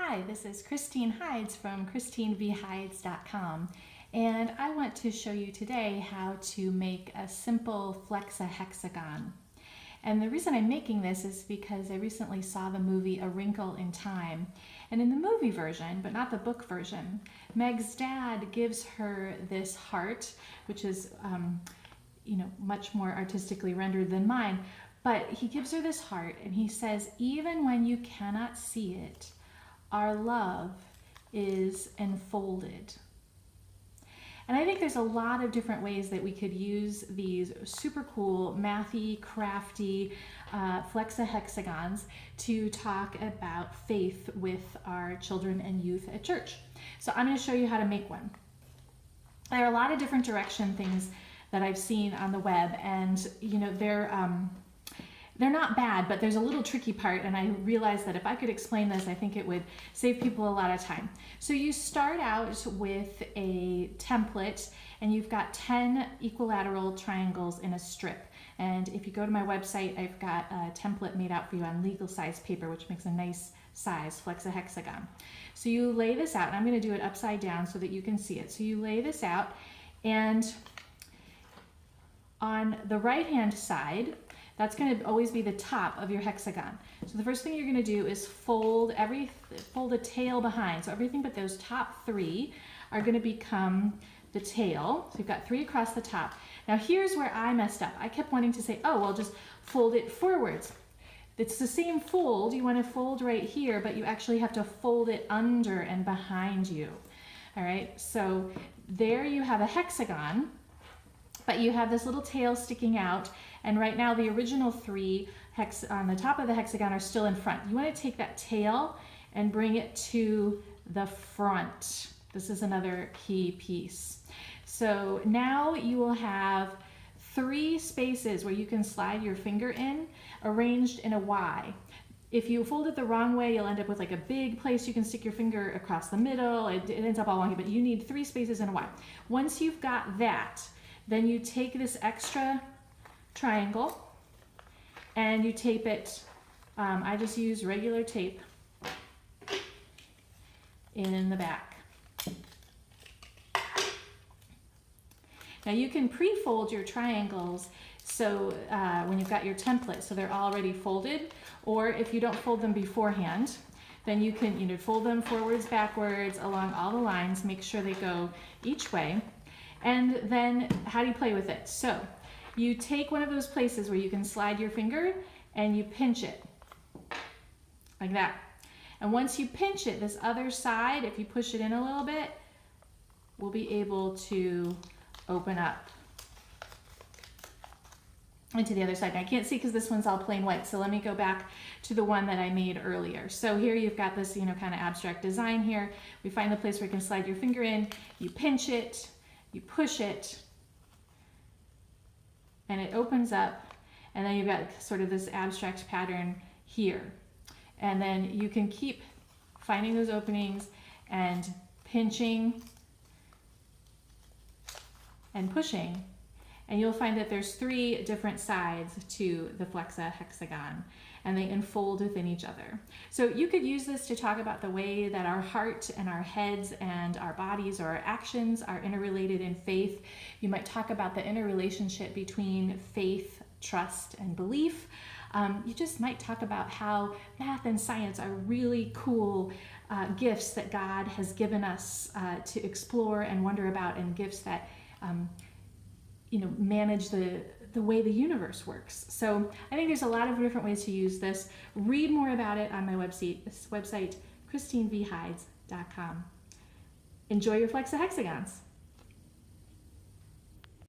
Hi, this is Christine Hides from ChristineVHides.com, and I want to show you today how to make a simple flexahexagon. And the reason I'm making this is because I recently saw the movie A Wrinkle in Time, and in the movie version, but not the book version, Meg's dad gives her this heart, which is much more artistically rendered than mine, but he gives her this heart and he says, even when you cannot see it, our love is enfolded. And I think there's a lot of different ways that we could use these super cool, mathy, crafty flexahexagons to talk about faith with our children and youth at church. So I'm going to show you how to make one. There are a lot of different direction things that I've seen on the web, and they're not bad, but there's a little tricky part, and I realized that if I could explain this, I think it would save people a lot of time. So you start out with a template, and you've got 10 equilateral triangles in a strip. And if you go to my website, I've got a template made out for you on legal size paper, which makes a nice size flexahexagon. So you lay this out, and I'm going to do it upside down so that you can see it. So you lay this out, and on the right-hand side, that's going to always be the top of your hexagon. So the first thing you're going to do is fold a tail behind. So everything but those top three are going to become the tail. So you've got 3 across the top. Now here's where I messed up. I kept wanting to say, oh, well, just fold it forwards. It's the same fold. You want to fold right here, but you actually have to fold it under and behind you. All right, so there you have a hexagon, but you have this little tail sticking out, and right now the original 3 on the top of the hexagon are still in front. You want to take that tail and bring it to the front. This is another key piece. So now you will have 3 spaces where you can slide your finger in, arranged in a Y. If you fold it the wrong way, you'll end up with like a big place you can stick your finger across the middle. It ends up all wonky, but you need 3 spaces in a Y. Once you've got that, then you take this extra triangle and you tape it. I just use regular tape in the back. Now you can pre-fold your triangles so when you've got your template, so they're already folded, or if you don't fold them beforehand, then you can fold them forwards, backwards, along all the lines, make sure they go each way. And then how do you play with it? So you take one of those places where you can slide your finger and you pinch it like that. And once you pinch it, this other side, if you push it in a little bit, will be able to open up into the other side. Now, I can't see because this one's all plain white, so let me go back to the one that I made earlier. So here you've got this kind of abstract design here. We find the place where you can slide your finger in, you pinch it, you push it, and it opens up, and then you've got sort of this abstract pattern here. And then you can keep finding those openings and pinching and pushing, and you'll find that there's 3 different sides to the flexahexagon, and they unfold within each other. So you could use this to talk about the way that our heart and our heads and our bodies or our actions are interrelated in faith. You might talk about the interrelationship between faith, trust, and belief. You just might talk about how math and science are really cool gifts that God has given us to explore and wonder about, and gifts that manage the way the universe works. So I think there's a lot of different ways to use this. Read more about it on my website, ChristineVHides.com. Enjoy your flexahexagons.